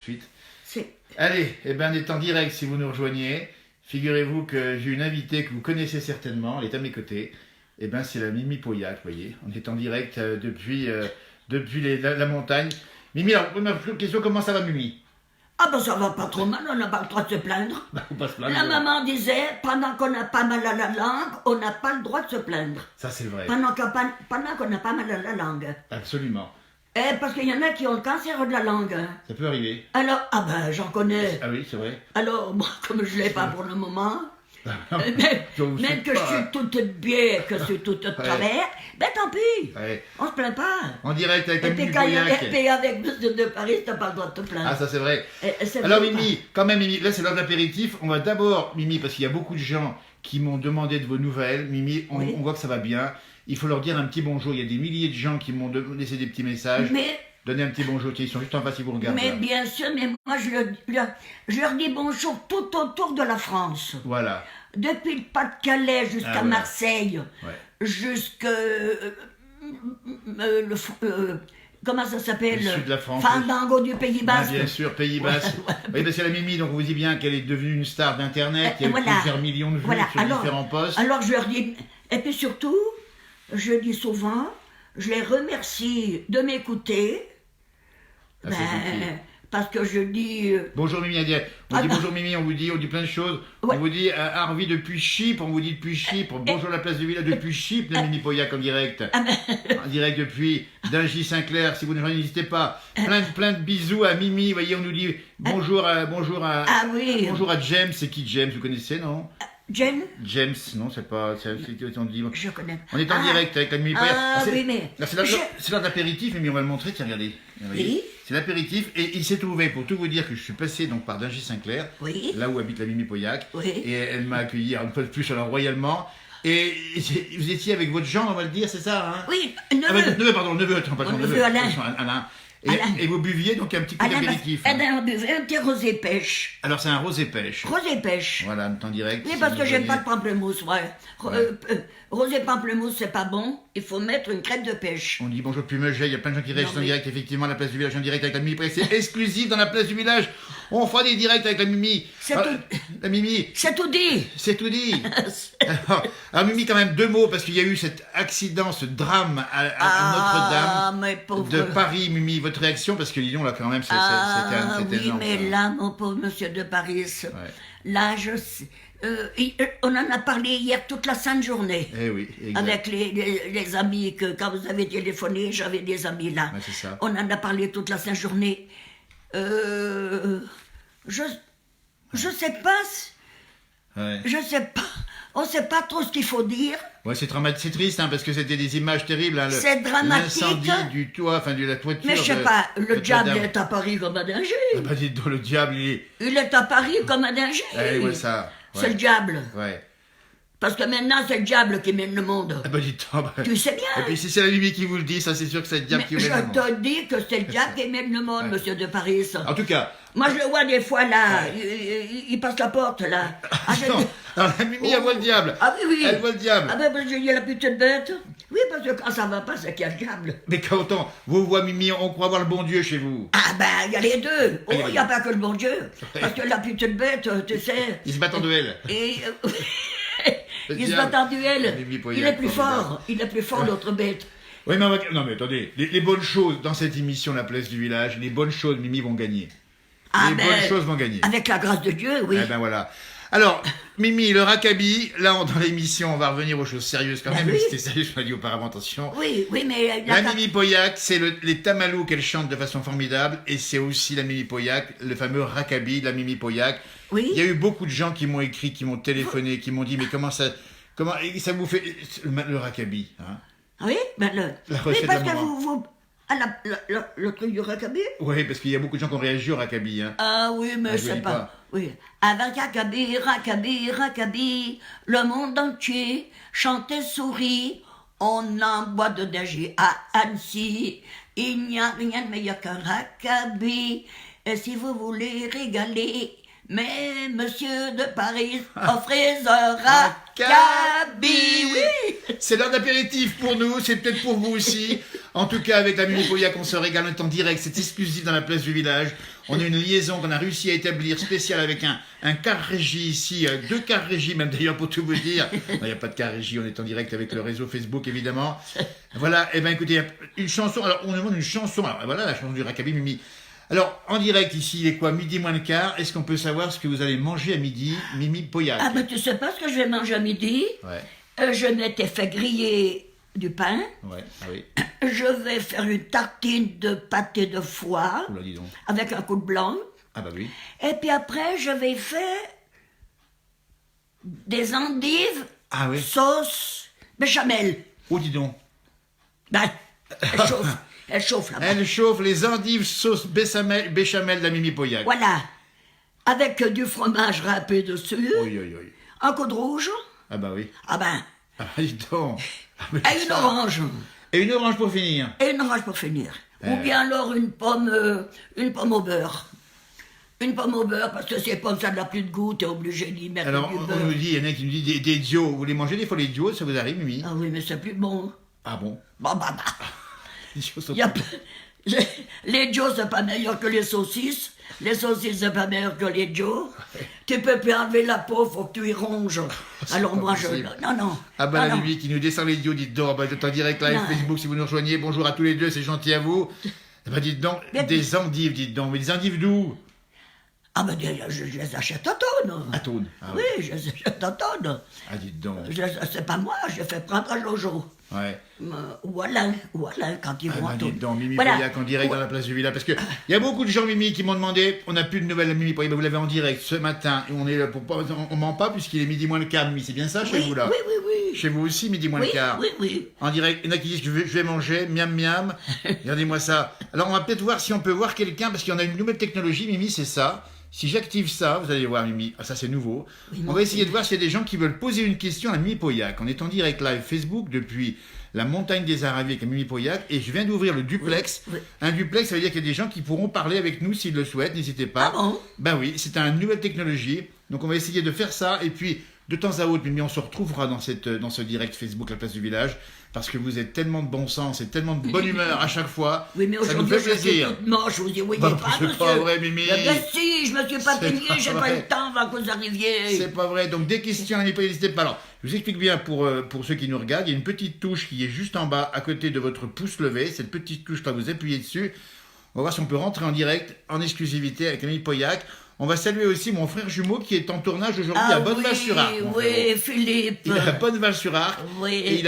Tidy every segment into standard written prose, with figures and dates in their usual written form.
Suite. C'est... Allez, on est en direct si vous nous rejoignez. Figurez-vous que j'ai une invitée que vous connaissez certainement, elle est à mes côtés. C'est la Mimi Pauillac, vous voyez. On est en direct depuis la montagne. Mimi, alors, première question, comment ça va, Mimi? Ah ben ça va pas trop mal, on n'a pas le droit de se plaindre. Faut pas se plaindre. La maman disait, pendant qu'on n'a pas mal à la langue, on n'a pas le droit de se plaindre. Ça, c'est vrai. Pendant qu'on n'a pas mal à la langue. Absolument. Parce qu'il y en a qui ont le cancer de la langue. Ça peut arriver. Alors, ah ben j'en connais. Ah oui, c'est vrai. Alors, moi, comme je l'ai pas pour le moment, même que je pas. suis toute bien, que je suis toute de travers, ben tant pis, Ouais. on se plaint pas. En direct avec la Et puis Mimi quand il y a Pauillac. RP avec Monsieur de Paris, t'as pas le droit de te plaindre. Ah, ça c'est vrai. C'est Alors vrai. Mimi, quand même Mimi, là c'est l'heure de l'apéritif. On va d'abord, Mimi, parce qu'il y a beaucoup de gens qui m'ont demandé de vos nouvelles. Mimi, Oui. on voit que ça va bien. Il faut leur dire un petit bonjour. Il y a des milliers de gens qui m'ont laissé des petits messages. Mais Donnez un petit bonjour. Tiens, ils sont juste en face, ils vous regardent. Mais là. bien sûr, mais moi je leur dis bonjour tout autour de la France. Voilà. Depuis le Pas-de-Calais jusqu'à Ah, voilà. Marseille, Ouais. jusqu'à comment ça s'appelle? Le sud de la France. Fandango du Pays Ah, Basque. bien sûr, Pays Basque. Ouais. Oui, parce que la Mimi, donc on vous dit bien qu'elle est devenue une star d'Internet. Il y a eu Voilà. plusieurs millions de vues Voilà. sur différents posts. Alors je leur dis, et puis surtout, je dis souvent, je les remercie de m'écouter. Ah, c'est gentil. Parce que je dis. Bonjour Mimi, on dit Ah, bonjour Mimi, on dit plein de choses. Ouais. On vous dit Harvey depuis Chypre, on vous dit depuis Chypre. Bonjour la place du village depuis Chypre, la Mimi Pauillac en direct. En direct depuis Dingy Saint-Clair, si vous ne n'hésitez pas. Plein de bisous à Mimi, vous voyez, on nous dit bonjour à Ah oui. bonjour à James, c'est qui James, vous connaissez, non? Jen, James, non, c'est pas, on dit. je connais. On est en direct avec la Mimi Pauillac. Ah C'est- oui, mais. là, c'est l'heure d'apéritif, Mimi, on va le montrer, tiens, regardez. Vous voyez, Oui. c'est l'apéritif, et il s'est trouvé, pour tout vous dire, que je suis passé donc par Dingy Saint-Clair, Oui. là où habite la Mimi Pauillac, Oui. et elle m'a accueilli une fois de plus alors royalement. Et vous étiez avec votre Jean, on va le dire, c'est ça, hein? Oui, Ah, neveu. votre neveu, pardon, neveu, attends, pas Mon ton neveu neveu, Alain. Alain. Alain. Et vous buviez donc un petit coup d'apéritif. On buvait un petit rosé pêche. Alors c'est un rosé pêche. Rosé pêche. Voilà, en temps direct. Oui, si parce vous que j'aime voyez. pas de pamplemousse, ouais. Rosé pamplemousse, c'est pas bon. Il faut mettre une crème de pêche. On dit bonjour Pumeuget, il y a plein de gens qui réagissent Non, en mais- direct, effectivement, la place du village en direct avec la Mimi Pauillac. C'est exclusif dans la place du village. On fera des directs avec la Mimi. C'est Ah, tout. La Mimi, C'est tout dit. c'est tout dit. Alors Mimi, quand même, deux mots, parce qu'il y a eu cet accident, ce drame à Ah, Notre-Dame mais pauvre. de Paris. Mimi, votre réaction, parce que Lyon, là, quand même, c'était Oui, énorme. mais ça. là, mon pauvre monsieur de Paris, Ouais. là, je sais. On en a parlé hier toute la sainte journée. Eh oui, exact. Avec les amis, que quand vous avez téléphoné, j'avais des amis là. Ouais, c'est ça. On en a parlé toute la sainte journée. Je sais pas, Ouais. je sais pas, on sait pas trop ce qu'il faut dire. Ouais, c'est c'est triste, hein, parce que c'était des images terribles. Hein, C'est dramatique. L'incendie du toit, enfin de la toiture. Mais je sais de pas, le diable Notre-Dame. est à Paris comme à Danger. Ah bah dites donc, le diable, il est... Il est à Paris comme à Danger. Eh ouais, ça. C'est Ouais. le diable. Ouais. Parce que maintenant, c'est le diable qui mène le monde. Ah bah dites donc, bah... Tu sais Et bien. puis si c'est la Mimi qui vous le dit, ça c'est sûr que c'est le diable Mais qui je vous le dit. te dis que c'est le diable qui mène le monde, monsieur de Paris. En tout cas, Moi, je le vois des fois là, il passe la porte là. Ah, je- non, alors, la Mimi, elle voit le diable. Ah oui, oui. Elle voit le diable. Ah ben, parce qu'il y a la petite bête. Oui, parce que quand ça va pas, c'est qu'il y a le diable. Mais quand vous voit Mimi, on croit voir le bon Dieu chez vous. Ah ben, il y a les deux. Oh, Allez, il n'y a pas que le bon Dieu. Parce que la petite bête, tu sais... Ils se battent en duel. Et... Le il se diable. bat en duel. Mimi Pauillac, Il est plus formidable. fort. Il est plus fort, l'autre bête. Oui, mais non mais attendez, les bonnes choses dans cette émission La Place du Village, les bonnes choses, Mimi vont gagner. Ah les ben, bonnes choses vont gagner. Avec la grâce de Dieu, oui. Eh ben voilà. Alors, Mimi, le rackabi, là dans l'émission, on va revenir aux choses sérieuses quand Ben même, mais oui. c'était sérieux, je l'ai dit auparavant, attention. Oui, oui, mais... La Mimi Pauillac, c'est les tamalous qu'elle chante de façon formidable, et c'est aussi la Mimi Pauillac, le fameux rackabi de la Mimi Pauillac. Oui. Il y a eu beaucoup de gens qui m'ont écrit, qui m'ont téléphoné, qui m'ont dit, mais comment ça ça vous fait le rackabi, hein? Oui, ben le... La Oui, recette parce que d'amour. vous... Ah, le truc du rackabi. Oui, parce qu'il y a beaucoup de gens qui ont réagi au rackabi, hein. Ah oui, mais Ah, je je sais dis pas. pas. Oui. Avec rackabi, rackabi, rackabi, le monde entier chante et sourit. On en boit de Dagy à Annecy. Il n'y a rien de meilleur qu'un rackabi. Et si vous voulez régaler, mais monsieur de Paris, offrez un rackabi. Oui. C'est l'heure d'apéritif pour nous, c'est peut-être pour vous aussi. En tout cas, avec la Mimi Pauillac, on se régale, on est en direct, c'est exclusif dans la place du village. On a une liaison qu'on a réussi à établir spéciale avec un car régie ici, 2 cars régie même d'ailleurs pour tout vous dire. Non, il n'y a pas de car régie, on est en direct avec le réseau Facebook évidemment. Voilà, et ben écoutez, une chanson, alors on demande une chanson, alors voilà la chanson du Rackabi Mimi. Alors, en direct ici, il est quoi, midi moins le quart? Est-ce qu'on peut savoir ce que vous allez manger à midi, Mimi Pauillac? Ah ben tu sais pas ce que je vais manger à midi? Ouais, Je m'étais fait griller du pain. ouais, ah oui. Je vais faire une tartine de pâté de foie Oula, dis donc. avec un coup de blanc. Ah bah oui. Et puis après, je vais faire des endives Ah oui. sauce béchamel. Oh, dis donc. Ben, elle chauffe. Elle chauffe là-bas. Elle chauffe les endives sauce béchamel de la Mimi Pauillac. Voilà. Avec du fromage râpé dessus. Oui, oui, oui. Un coup de rouge. Ah bah oui. Ah ben. Ah, dis donc. Ah, mais Et une ça. orange. Et une orange pour finir. Et une orange pour finir. Ou bien alors une pomme au beurre. Une pomme au beurre, parce que ces pommes, ça n'a plus de goût, t'es obligé d'y mettre Alors, du on beurre. nous dit, il y en a qui nous dit des dios. Vous voulez manger des fois les dios, ça vous arrive, Mimi? Ah oui, mais c'est plus bon. Ah bon? Bon, bah. Les dios sont Y a plus- les Joe, c'est pas meilleur que les saucisses. Les saucisses, c'est pas meilleur que les Joe. Tu peux plus enlever la peau, faut que tu y ronges. Alors pas moi, possible. Non. Ah bah Non, la non. Mimi qui nous descend les dios, dites donc, bah, c'est en direct live Non. Facebook si vous nous rejoignez. Bonjour à tous les deux, c'est gentil à vous. Eh bah dites donc, Mais- des endives, dites donc. Mais des endives d'où? Ah ben, je les achète à tonnes. À Thônes. Ah, Oui, je les achète à tonnes. Ah, dites donc. C'est pas moi, je fais prendre à Jojo. Ouais. Voilà, quand ils Ah vont bah, à dites Thônes. donc, Mimi Voilà. Pauillac en direct dans la place du village. Parce que il y a beaucoup de gens, Mimi, qui m'ont demandé, on n'a plus de nouvelles de Mimi Pauillac. Bah, vous l'avez en direct ce matin. Et on est là pour pas, on ment pas puisqu'il est midi moins le quart, Mimi. C'est bien ça chez Oui, vous là? oui. Chez vous aussi, midi moins Oui, le quart. oui. En direct, il y en a qui disent je vais manger, miam miam. Regardez-moi ça. Alors on va peut-être voir si on peut voir quelqu'un, parce qu'il y en a une nouvelle technologie, Mimi, c'est ça. Si j'active ça, vous allez voir, Mimi, ah, ça c'est nouveau. Oui, On va essayer de voir s'il y a des gens qui veulent poser une question à Mimi Pauillac. On est en direct live Facebook depuis la montagne des Aravis avec Mimi Pauillac et je viens d'ouvrir le duplex. Oui. Un duplex, ça veut dire qu'il y a des gens qui pourront parler avec nous s'ils le souhaitent, n'hésitez pas. Ah bon? Ben oui, c'est une nouvelle technologie. Donc on va essayer de faire ça. Et puis, de temps à autre, Mimi, on se retrouvera dans ce direct Facebook, la place du village, parce que vous êtes tellement de bon sens et tellement de bonne humeur à chaque fois. Oui, mais ça nous aujourd'hui, fait je suis plaisir. toute moche, vous y voyez Bah, pas, c'est monsieur. pas vrai, Mimi. Ben si, je me suis pas C'est peignée, pas j'ai pas vrai. eu le temps avant que vous arriviez. C'est pas vrai. Donc, des questions, n'hésitez pas. Alors, je vous explique bien pour ceux qui nous regardent. Il y a une petite touche qui est juste en bas, à côté de votre pouce levé. Cette petite touche-là, vous appuyez dessus. On va voir si on peut rentrer en direct, en exclusivité avec Mimi Pauillac. On va saluer aussi mon frère jumeau qui est en tournage aujourd'hui à Bonneval-sur-Arc. mon frérot. Oui, Philippe. Il est à Bonneval-sur-Arc. Oui. Et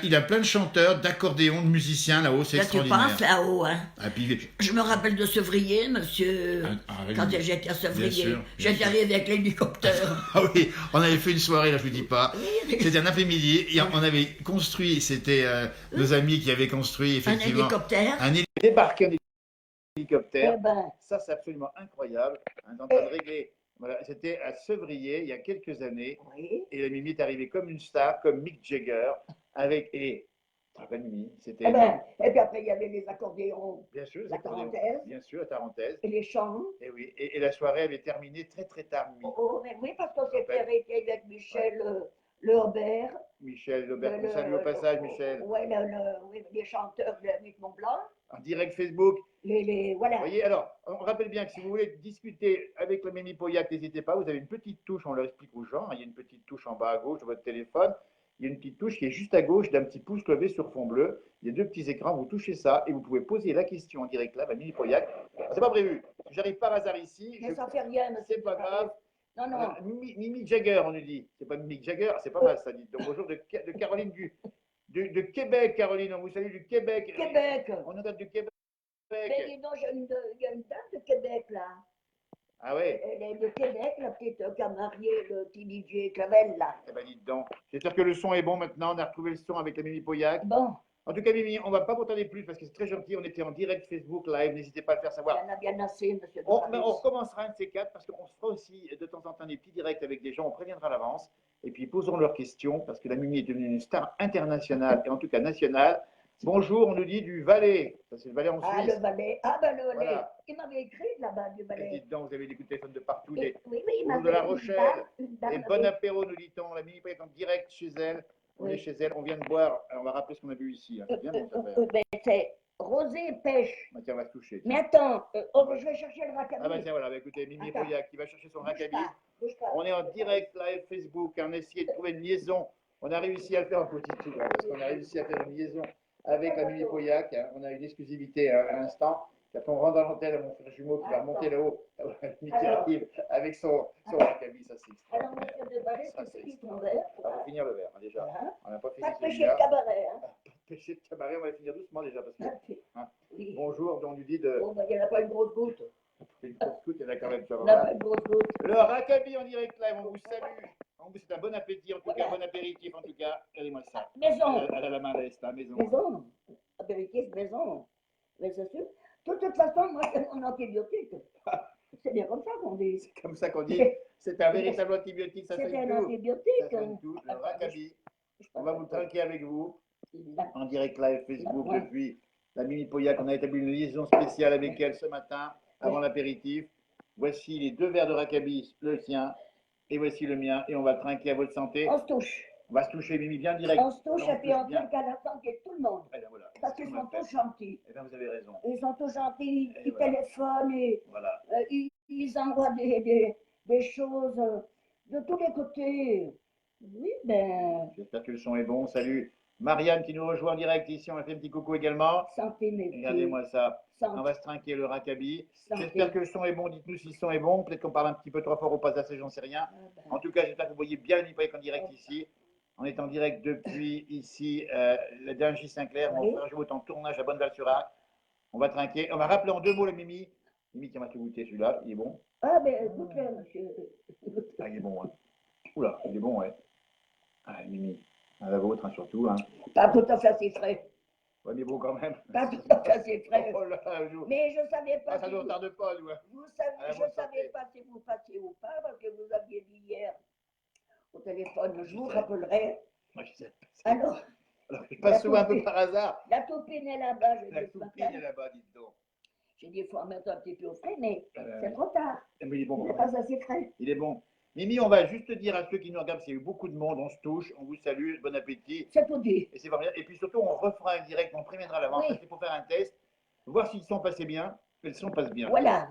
il a plein de chanteurs, d'accordéons, de musiciens là-haut. C'est Là, tu extraordinaire. penses là-haut, hein. Ah, puis, Je me rappelle de Sevrier, monsieur. avec Quand lui. j'étais à Sevrier, Bien sûr. j'étais arrivé avec l'hélicoptère. ah oui, on avait fait une soirée, là je vous dis pas. Oui. C'était un après-midi. Et on avait construit, c'était nos amis qui avaient construit Un effectivement. hélicoptère. Débarqué en Eh hélicoptère. ben, Ça, c'est absolument incroyable. On est en train de régler. Voilà, c'était à Sevrier il y a quelques années. oui. Et la Mimi est arrivée comme une star, comme Mick Jagger, avec. Et. Tu te rappelles, Mimi? C'était. Eh ben, et puis après, il y avait les accordéons Bien sûr, la les accordéons. Tarentaise. Bien sûr, la Tarentaise. et les chants. Et oui, et la soirée avait terminé très très tard, Mimi. Oh, mais oui, parce qu'on s'était Ouais. arrêté avec Michel Le Robert. Michel Aubert, on salue au passage, Michel. Ouais, oui, les chanteurs de Mick Montblanc. En direct Facebook. Voilà. Vous voyez, alors, on rappelle bien que si vous voulez discuter avec le Mimi Pauillac, n'hésitez pas, vous avez une petite touche, on leur explique aux gens, il y a une petite touche en bas à gauche de votre téléphone, il y a une petite touche qui est juste à gauche d'un petit pouce levé sur fond bleu, il y a deux petits écrans, vous touchez ça et vous pouvez poser la question en direct là, à Mimi Pauillac. C'est pas prévu, j'arrive par hasard ici, Mais ça fait rien, monsieur. c'est pas grave. Non, non. Alors, Mimi Jagger, on nous dit, c'est pas Mimi Jagger, c'est pas mal ça dit. Donc bonjour de Caroline de Québec, Caroline, on vous salue du Québec. Québec. On est du Québec. Mais dis donc, il y a une dame de Québec, là. Ah ouais. Elle est de Québec, la petite qui a marié le petit DJ Clavel, là. Eh ben dites donc. J'espère que le son est bon maintenant. On a retrouvé le son avec la Mimi Pauillac. Bon, En tout cas, Mimi, on va pas vous tarder plus parce que c'est très gentil. On était en direct Facebook Live. N'hésitez pas à le faire il savoir. y en a bien assez, monsieur. Mais on recommencera un de ces quatre parce qu'on se fera aussi de temps en temps des petits directs avec des gens. On préviendra à l'avance. Et puis posons leurs questions parce que la Mimi est devenue une star internationale et en tout cas nationale. Bonjour, on nous dit du Valais. Ça, c'est le Valais en Ah, Suisse. le Valais. Ah, ben le Valais. Voilà. Il m'avait écrit là-bas du Et Valais. dites donc, vous avez des coups de téléphone de partout. Oui, oui, il Ou m'avait de La une Rochelle. une dame Et m'avait- bon apéro, nous dit-on. La Mimi est en direct chez elle. On Oui. est chez elle. On vient de boire. Alors, on va rappeler ce qu'on a bu ici. Hein. C'est bien bon, ça fait. ben, c'est rosé pêche. Bah, tiens, on va se toucher. Mais attends, je vais chercher le racabis. Ah bah tiens, voilà, bah, écoutez, Mimi Attends. Poyac qui va chercher son Bouge racabis. pas, bouge pas. On est en direct live Facebook, on a essayé de trouver une liaison. On a réussi à le faire en petit tout, hein, parce qu'on a réussi à faire une liaison avec la Mimi Poyac. Hein. On a une exclusivité à l'instant. Puis après, on rentre dans l'antenne à mon frère jumeau qui va remonter là-haut. Mimi qui arrive avec son racabis, ça c'est. Alors, monsieur de Barret, Ça, tu c'est finis ton verre. On va finir le verre hein, déjà. Voilà. On n'a pas fini Pas de péché de celui-là. cabaret, hein. Pas de péché de cabaret, on va finir doucement déjà parce que. Hein. Oui. Bonjour, on lui dit de. Bon, ben, il n'y en a pas une grosse goutte. Une grosse goutte, il y en a quand même, ça Il va. n'y en a pas une grosse goutte. Le racabis en direct live, on vous salue. C'est un bon appétit, en tout cas, Voilà. bon apéritif en tout cas. Regardez-moi ça. Maison. Elle a la main à l'est, la maison. Maison. Apéritif, maison. Mais c'est sûr. De toute façon, moi, c'est mon antibiotique. C'est bien comme ça qu'on dit. C'est comme ça qu'on dit. C'est un véritable antibiotique, ça C'est soigne un tout. antibiotique. Ça soigne tout. Le racabis. On va vous trinquer avec vous Là. en direct live Facebook Ouais. depuis la Mimi Poyac. On a établi une liaison spéciale avec elle ce matin avant l'apéritif. Voici les 2 verres de racabis, le sien et voici le mien. Et on va trinquer à votre santé. On se touche. On va se toucher, Mimi, bien direct. On se touche et puis on tient qu'à la santé de tout le monde. Eh bien, voilà. Parce qu'ils sont tous gentils. Eh bien, vous avez raison. Ils sont tous gentils, Et ils voilà. téléphonent et Voilà. ils envoient des choses de tous les côtés. Oui, ben, J'espère que le son est bon. Salut Marianne qui nous rejoint en direct ici. On a fait un petit coucou également. santé, mes petits. Regardez-moi ça. On Santé, va se trinquer le racabis. santé. J'espère que le son est bon. Dites-nous si le son est bon. Peut-être qu'on parle un petit peu trop fort au passage, j'en sais rien. Ah ben, En tout cas, j'espère que vous voyez bien le Mimi Poyac en direct ici. On est en direct depuis ici, la Dingy Saint-Clair. Mon Oui. frère Joe est en tournage à Bonneval-sur-Arc. On va trinquer. On va rappeler en 2 mots le Mimi. Mimi, tiens, on va te goûter celui-là. Il est bon. Ah ben, écoutez, monsieur. Ah, il est bon, hein. Oula, il est bon, ouais. Ah, Mimi. Ah, la vôtre, hein, surtout, hein. Pas tout à fait assez frais. Ouais, mais bon, quand même. Pas tout à fait assez frais. Oh là, Joe. Mais je ne savais pas Ah, ça si ne vous, tarde pas, nous. Hein. À la je bonne savais santé. pas si vous passiez ou pas, parce que vous aviez dit hier au téléphone, je vous rappellerai. Moi, je sais. Alors, Je passe souvent un peu par hasard. la toupine est là-bas, je La dis ce toupine matin. est là-bas, dites donc. J'ai dit, il faut en mettre un petit peu au frais, mais Euh, c'est trop tard. Mais il est bon, Il quand n'est même. pas assez frais. Il est bon. Mimi, on va juste dire à ceux qui nous regardent, s'il y a eu beaucoup de monde, on se touche, on vous salue, bon appétit. C'est tout dit. Et c'est vraiment bien. Et puis surtout, on refera un direct, on préviendra à l'avance, Oui. parce qu'il faut faire un test, voir s'ils sont passés bien, et le son passe bien. Voilà.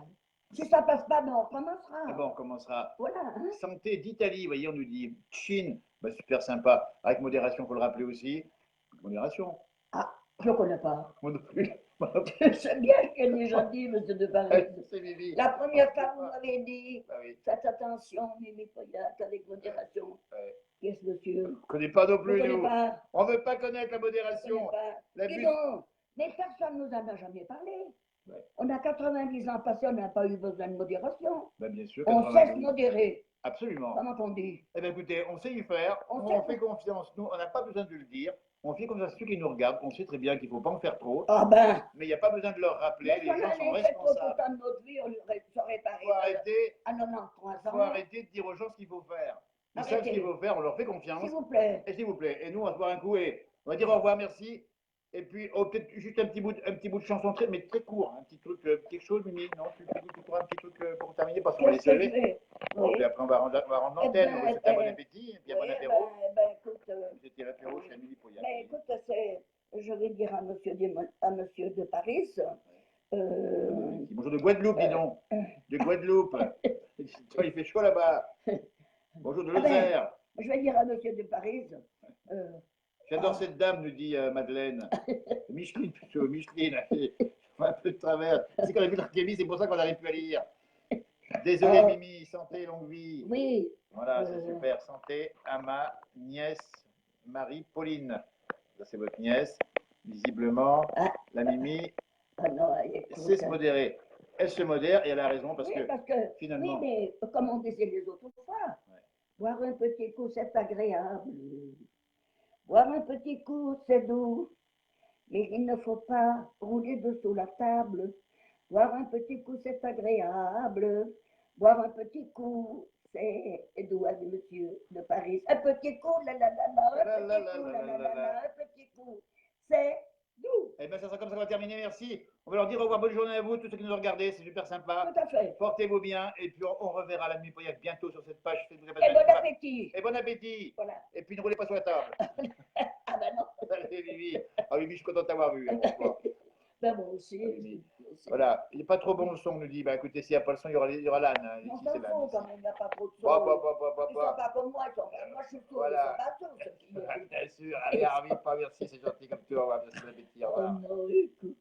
Si ça passe pas, ben on recommencera. Ah bon, on commencera. Voilà. Hein. Santé d'Italie, vous voyez, on nous dit Chine, bah, super sympa, avec modération, il faut le rappeler aussi. Modération, Je ne connais pas. moi non plus. C'est bien ce qu'elle a déjà dit, monsieur de Paris. C'est Mimi. La première fois, vous m'avez dit, Ah oui. faites attention, Mimi Poyac, avec modération. Ouais. Yes, monsieur. On ne connaît pas non Je plus, ne connais nous. pas. On ne veut pas connaître la Je ne modération. connais pas. La Dis but- donc, mais personne ne nous en a jamais parlé. Ouais. On a 90 ans passés, on n'a pas eu besoin de modération. Bah, bien sûr. On 90. sait se modérer. Absolument. Comment on dit? Eh bien, écoutez, on sait y faire, On on, sait- fait confiance. Nous, on n'a pas besoin de le dire. On fait confiance à ceux qui nous regardent. On sait très bien qu'il ne faut pas en faire trop. Ah ben, Mais il n'y a pas besoin de leur rappeler. mais Les si on gens sont avait fait trop tout responsables. le temps de notre vie, on aurait saurait pas Il faut arrêter, à 93 faut ans. arrêter de dire aux gens ce qu'il faut faire. Ils savent ce Arrêtez. qu'il faut faire, on leur fait confiance. S'il vous plaît. Et s'il vous plaît, et nous, on va se boire un coup et on va dire au revoir, merci. Et puis, oh, peut-être juste un petit bout de chanson, mais très court. Un petit truc, quelque chose, Mimi. Non, tu cours un petit truc pour terminer, parce qu'on va les Qu'est-ce que je lever. fais? Bon, Oui. puis après, on va rendre Eh l'antenne. ben, On va souhaiter un bon eh, appétit, et puis un Oui, bon apéro. écoute, C'était l'apéro chez Amélie Poyac. ben, écoute, je vais dire à monsieur de Paris, Bonjour de Guadeloupe, dis donc. De Guadeloupe. Il fait chaud là-bas. Bonjour de Ah ben. Lozère. je vais dire à monsieur de Paris, J'adore cette dame, nous dit Madeleine. Micheline, plutôt, Micheline. Un peu de travers. C'est qu'on a vu l'archémie, c'est pour ça qu'on n'arrive plus à lire. Désolé, Oh. Mimi. Santé, longue vie. oui, Voilà, c'est super. Santé à ma nièce Marie-Pauline. Ça, c'est votre nièce. Visiblement, Ah. la Mimi ah non, écoute, sait se modérer. Elle se modère et elle a raison parce oui, que parce que, finalement. oui, mais comme on disait les autres fois, Ouais. boire un petit coup, c'est agréable. Boire un petit coup, c'est doux. Mais il ne faut pas rouler dessous la table. Boire un petit coup, c'est agréable. Boire un petit coup, c'est doux, à monsieur de Paris. Un petit coup, la la la la, un petit coup, la la la la, un petit coup, c'est doux. Eh bien, ça sera comme ça qu'on va terminer. Merci. On va leur dire au revoir. Bonne journée à vous, tous ceux qui nous regardez. C'est super sympa. Tout à fait. Portez-vous bien. Et puis, on reverra la Mimi Poyac bientôt sur cette page Facebook. Et bon appétit. Et bon appétit. Voilà. Et puis, ne roulez pas sur la table. Ah ben non. Allez, Vivi. Ah, Vivi, je suis content de t'avoir vu. Hein, Ben, moi aussi. Voilà, il n'est pas trop bon le son, on nous dit. Bah écoutez, s'il n'y a pas le son, il y aura l'âne. Hein. On Ici, s'en c'est l'âne. fout quand même, il n'y a pas trop de son. Bah. Ils sont pas comme moi, moi je suis sourd, Voilà. ils sont pas sourds, ceux qui m'écoutent. Bien sûr, allez, Armin, pas merci, c'est gentil comme toi, on va bien se répéter, au revoir. Oh non, écoute.